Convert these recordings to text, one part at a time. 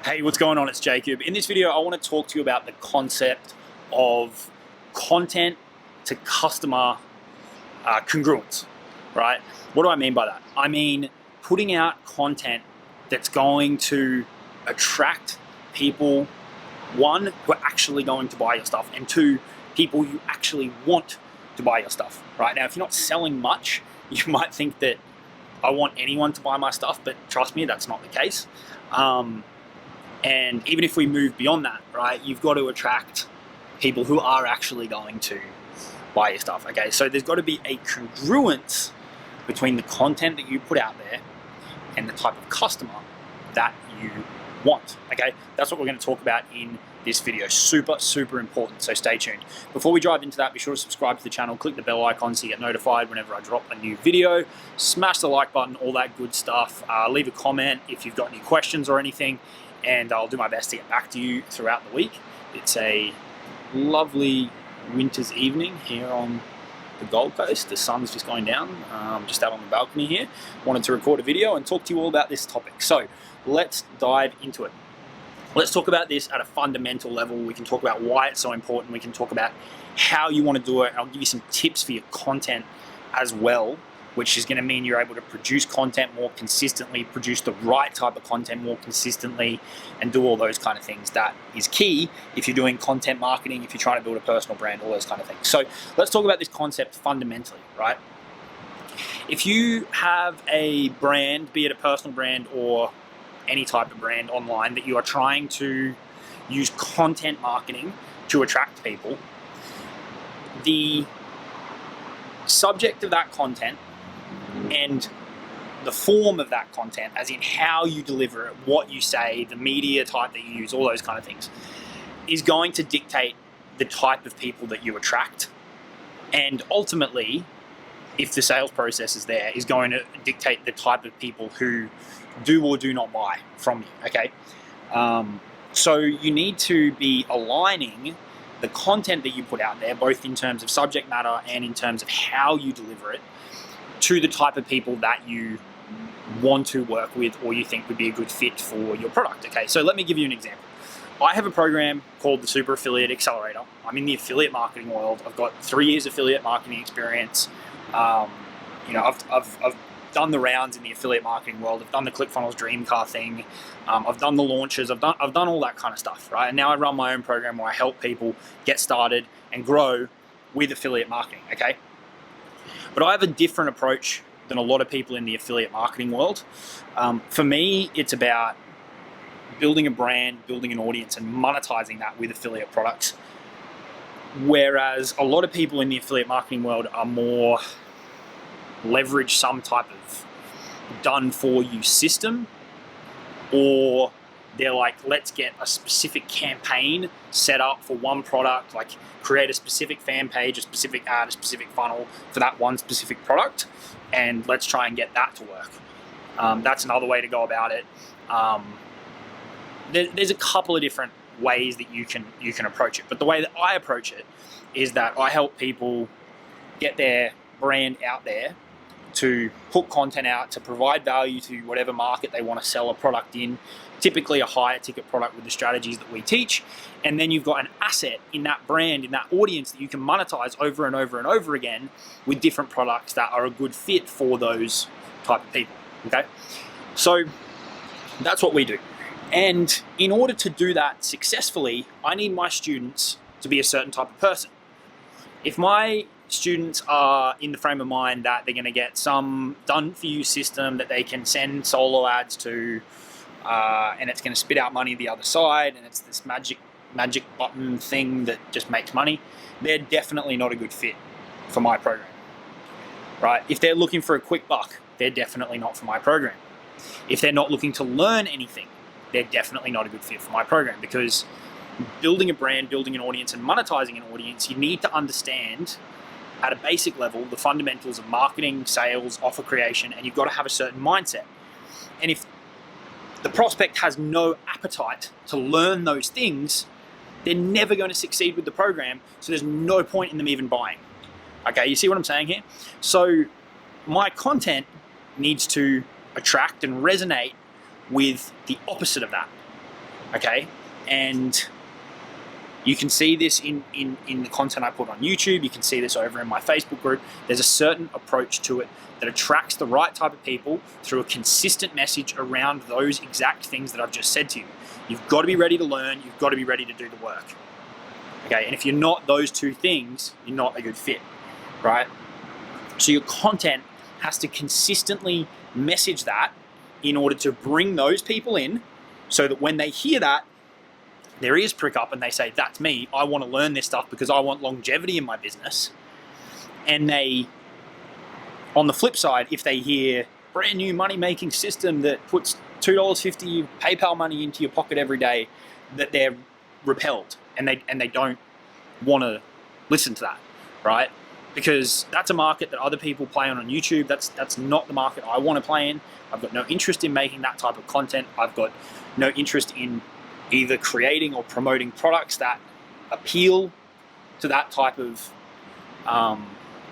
Hey, what's going on? It's Jacob. In this video, I want to talk to you about the concept of content to customer congruence, right? What do I mean by that? I mean putting out content that's going to attract people, one, who are actually going to buy your stuff, and two, people you actually want to buy your stuff, right? Now, if you're not selling much, you might think that I want anyone to buy my stuff, but trust me, that's not the case. And even if we move beyond that, right, you've got to attract people who are actually going to buy your stuff, okay? So there's got to be a congruence between the content that you put out there and the type of customer that you want, okay? That's what we're going to talk about in this video. Super important, so stay tuned. Before we dive into that, be sure to subscribe to the channel, click the bell icon so you get notified whenever I drop a new video, smash the like button, all that good stuff. Leave a comment if you've got any questions or anything, and I'll do my best to get back to you throughout the week. It's a lovely winter's evening here on the Gold Coast. The sun's just going down. Just out on the balcony here. Wanted to record a video and talk to you all about this topic. So let's dive into it. Let's talk about this at a fundamental level. We can talk about why it's so important. We can talk about how you want to do it. I'll give you some tips for your content as well, which is going to mean you're able to produce content more consistently, produce the right type of content more consistently, and do all those kind of things. That is key if you're doing content marketing, if you're trying to build a personal brand, all those kind of things. So let's talk about this concept fundamentally, right? If you have a brand, be it a personal brand or any type of brand online, that you are trying to use content marketing to attract people, the subject of that content and the form of that content, as in how you deliver it, what you say, the media type that you use, all those kind of things, is going to dictate the type of people that you attract. And ultimately, if the sales process is there, is going to dictate the type of people who do or do not buy from you, okay? So you need to be aligning the content that you put out there, both in terms of subject matter and in terms of how you deliver it, to the type of people that you want to work with or you think would be a good fit for your product, okay? So let me give you an example. I have a program called the Super Affiliate Accelerator. I'm in the affiliate marketing world. I've got 3 years affiliate marketing experience. I've done the rounds in the affiliate marketing world. I've done the ClickFunnels Dream Car thing. I've done the launches. I've done all that kind of stuff, right? And now I run my own program where I help people get started and grow with affiliate marketing, okay? But I have a different approach than a lot of people in the affiliate marketing world. For me, it's about building a brand, building an audience, and monetizing that with affiliate products. Whereas a lot of people in the affiliate marketing world are more leverage some type of done-for-you system, or they're like, let's get a specific campaign set up for one product, like create a specific fan page, a specific ad, a specific funnel for that one specific product, and let's try and get that to work. That's another way to go about it. There's a couple of different ways that you can approach it, but the way that I approach it is that I help people get their brand out there, to put content out, to provide value to whatever market they want to sell a product in, typically a higher ticket product with the strategies that we teach. And then you've got an asset in that brand, in that audience, that you can monetize over and over and over again with different products that are a good fit for those type of people, okay? So that's what we do. And in order to do that successfully, I need my students to be a certain type of person. If my students are in the frame of mind that they're going to get some done-for-you system that they can send solo ads to, and it's going to spit out money the other side, and it's this magic button thing that just makes money, they're definitely not a good fit for my program, right? If they're looking for a quick buck, they're definitely not for my program. If they're not looking to learn anything, they're definitely not a good fit for my program, because building a brand, building an audience, and monetizing an audience, you need to understand at a basic level the fundamentals of marketing, sales, offer creation, and you've got to have a certain mindset. And if the prospect has no appetite to learn those things, they're never going to succeed with the program, so there's no point in them even buying. Okay, you see what I'm saying here? So my content needs to attract and resonate with the opposite of that. okay? And you can see this in the content I put on YouTube. You can see this over in my Facebook group. There's a certain approach to it that attracts the right type of people through a consistent message around those exact things that I've just said to you. You've got to be ready to learn. You've got to be ready to do the work. Okay, and if you're not those two things, you're not a good fit, right? So your content has to consistently message that in order to bring those people in, so that when they hear that, their ears prick up and they say, that's me, I want to learn this stuff because I want longevity in my business. And they, on the flip side, if they hear brand new money-making system that puts $2.50 PayPal money into your pocket every day, that they're repelled and they don't want to listen to that, right? Because that's a market that other people play on YouTube. That's not the market I want to play in. I've got no interest in making that type of content. I've got no interest in either creating or promoting products that appeal to that type of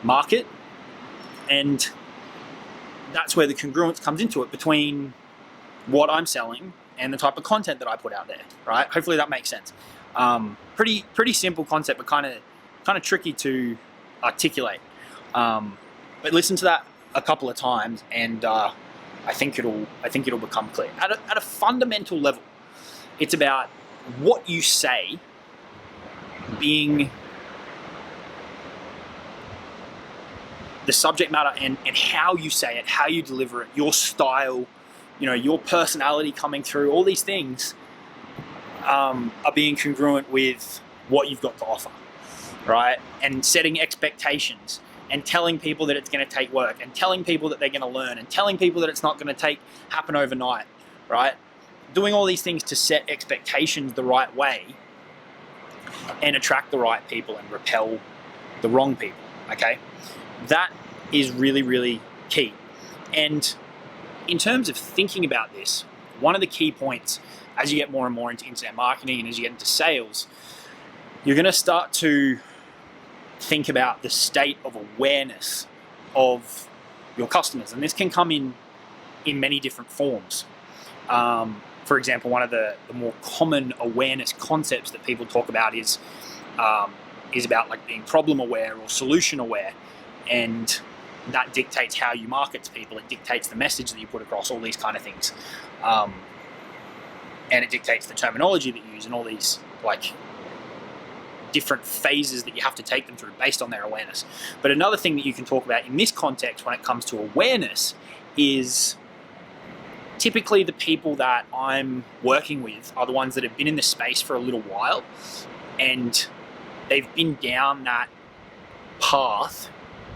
market. And that's where the congruence comes into it between what I'm selling and the type of content that I put out there, right? Hopefully that makes sense. Pretty simple concept, but kind of tricky to articulate. But listen to that a couple of times, and I think it'll become clear. At a fundamental level, it's about what you say being the subject matter, and how you say it, how you deliver it, your style, your personality coming through. All these things are being congruent with what you've got to offer, right? And setting expectations and telling people that it's going to take work, and telling people that they're going to learn, and telling people that it's not going to happen overnight, right? Doing all these things to set expectations the right way and attract the right people and repel the wrong people, okay? That is really, really key. And in terms of thinking about this, one of the key points as you get more and more into internet marketing and as you get into sales, you're going to start to think about the state of awareness of your customers. And this can come in many different forms. For example, one of the more common awareness concepts that people talk about is about like being problem aware or solution aware. And that dictates how you market to people. It dictates the message that you put across, all these kind of things. And it dictates the terminology that you use and all these like different phases that you have to take them through based on their awareness. But another thing that you can talk about in this context when it comes to awareness is typically the people that I'm working with are the ones that have been in the space for a little while, and they've been down that path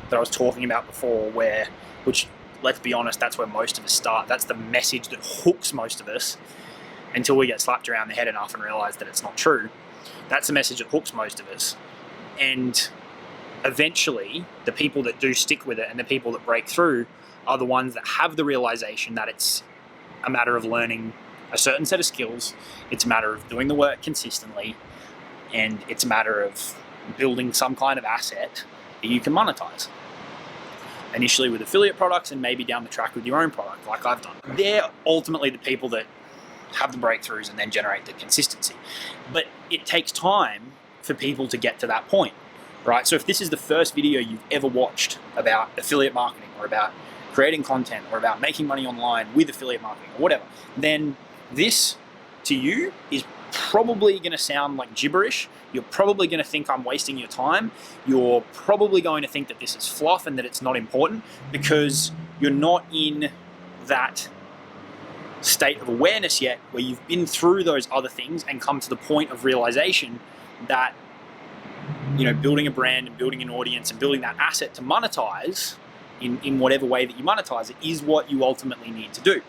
that I was talking about before, which let's be honest, that's where most of us start. That's the message that hooks most of us until we get slapped around the head enough and realize that it's not true. That's the message that hooks most of us. And eventually, the people that do stick with it and the people that break through are the ones that have the realization that it's a matter of learning a certain set of skills, it's a matter of doing the work consistently, and it's a matter of building some kind of asset that you can monetize. Initially with affiliate products, and maybe down the track with your own product, like I've done. They're ultimately the people that have the breakthroughs and then generate the consistency. But it takes time for people to get to that point, right? So if this is the first video you've ever watched about affiliate marketing, or about creating content, or about making money online with affiliate marketing, or whatever, then this to you is probably going to sound like gibberish. You're probably going to think I'm wasting your time. You're probably going to think that this is fluff and that it's not important, because you're not in that state of awareness yet where you've been through those other things and come to the point of realization that, building a brand and building an audience and building that asset to monetize in whatever way that you monetize it is what you ultimately need to do.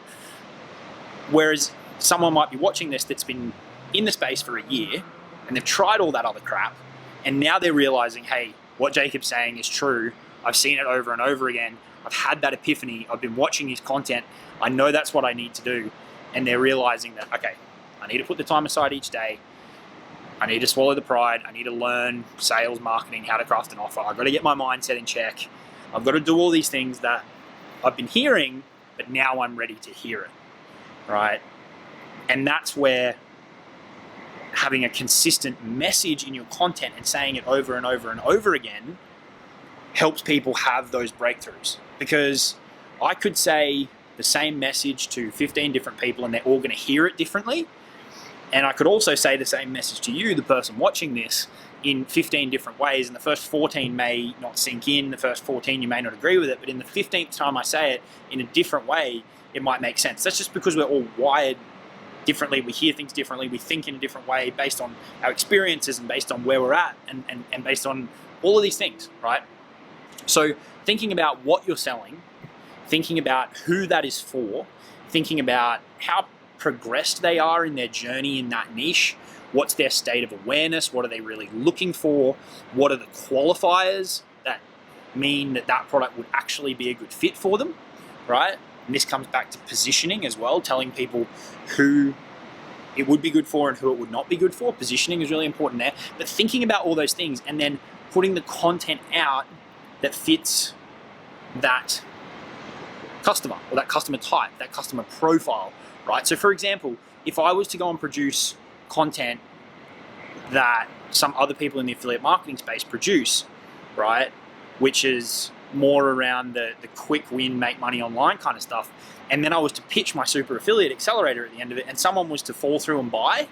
Whereas someone might be watching this that's been in the space for a year and they've tried all that other crap, and now they're realizing, hey, what Jacob's saying is true. I've seen it over and over again. I've had that epiphany. I've been watching his content. I know that's what I need to do. And they're realizing that, okay, I need to put the time aside each day. I need to swallow the pride. I need to learn sales, marketing, how to craft an offer. I've got to get my mindset in check. I've got to do all these things that I've been hearing, but now I'm ready to hear it, right? And that's where having a consistent message in your content and saying it over and over and over again helps people have those breakthroughs. Because I could say the same message to 15 different people and they're all going to hear it differently. And I could also say the same message to you, the person watching this, in 15 different ways, and the first 14 may not sink in, the first 14 you may not agree with it, but in the 15th time I say it in a different way, it might make sense. That's just because we're all wired differently, we hear things differently, we think in a different way based on our experiences and based on where we're at and based on all of these things, right? So thinking about what you're selling, thinking about who that is for, thinking about how progressed they are in their journey in that niche, what's their state of awareness, what are they really looking for, what are the qualifiers that mean that that product would actually be a good fit for them, right? And this comes back to positioning as well, telling people who it would be good for and who it would not be good for. Positioning is really important there, but thinking about all those things and then putting the content out that fits that customer or that customer type, that customer profile, right? So for example, if I was to go and produce content that some other people in the affiliate marketing space produce, right, which is more around the quick win, make money online kind of stuff, and then I was to pitch my super affiliate accelerator at the end of it and someone was to fall through and buy,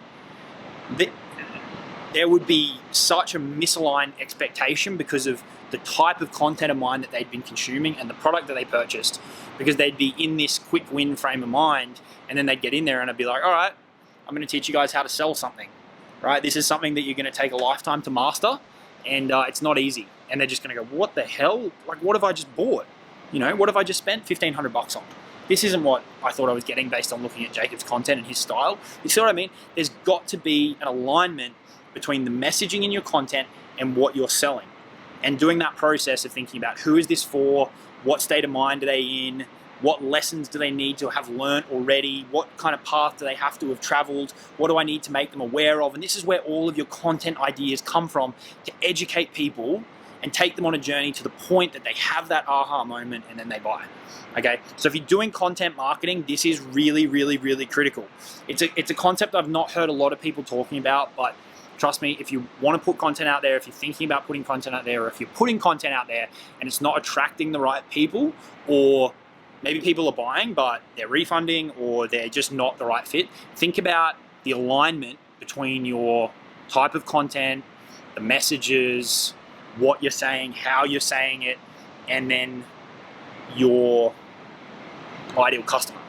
there would be such a misaligned expectation because of the type of content of mine that they'd been consuming and the product that they purchased, because they'd be in this quick win frame of mind, and then they'd get in there and I'd be like, all right, I'm going to teach you guys how to sell something, right? This is something that you're going to take a lifetime to master, and it's not easy. And they're just going to go, what the hell? Like, what have I just bought? You know, what have I just spent $1,500 on? This isn't what I thought I was getting based on looking at Jacob's content and his style. You see what I mean? There's got to be an alignment between the messaging in your content and what you're selling. And doing that process of thinking about who is this for, what state of mind are they in, what lessons do they need to have learned already, what kind of path do they have to have traveled, what do I need to make them aware of? And this is where all of your content ideas come from, to educate people and take them on a journey to the point that they have that aha moment and then they buy. Okay, so if you're doing content marketing, this is really, really, really critical. It's a concept I've not heard a lot of people talking about, but trust me, if you want to put content out there, if you're thinking about putting content out there, or if you're putting content out there and it's not attracting the right people, or maybe people are buying but they're refunding or they're just not the right fit, think about the alignment between your type of content, the messages, what you're saying, how you're saying it, and then your ideal customer.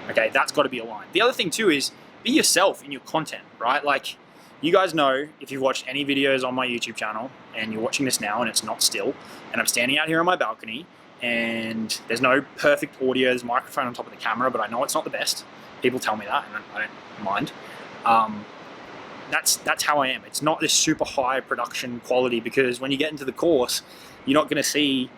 Okay, that's got to be aligned. The other thing too is be yourself in your content, right? Like, you guys know, if you've watched any videos on my YouTube channel and you're watching this now and it's not still, and I'm standing out here on my balcony and there's no perfect audio, there's a microphone on top of the camera, but I know it's not the best. People tell me that and I don't mind. That's how I am. It's not this super high production quality, because when you get into the course, you're not going to see,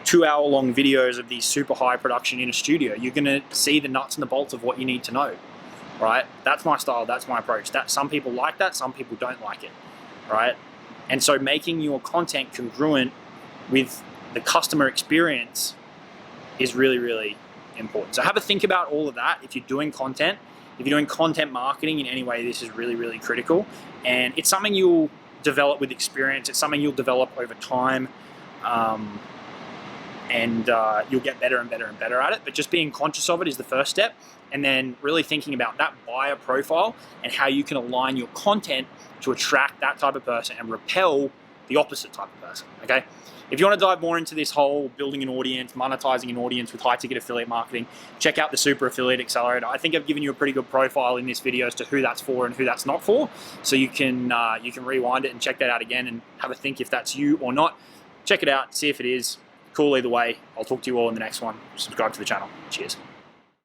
2-hour-long videos of these super high production in a studio. You're going to see the nuts and the bolts of what you need to know, right? That's my style. That's my approach. Some people like that. Some people don't like it, right? And so making your content congruent with the customer experience is really, really important. So have a think about all of that. If you're doing content, if you're doing content marketing in any way, this is really, really critical. And it's something you'll develop with experience. It's something you'll develop over time. And you'll get better and better and better at it. But just being conscious of it is the first step. And then really thinking about that buyer profile and how you can align your content to attract that type of person and repel the opposite type of person, okay? If you want to dive more into this whole building an audience, monetizing an audience with high-ticket affiliate marketing, check out the Super Affiliate Accelerator. I think I've given you a pretty good profile in this video as to who that's for and who that's not for. So you can rewind it and check that out again and have a think if that's you or not. Check it out, see if it is. Cool either way. I'll talk to you all in the next one. Subscribe to the channel. Cheers.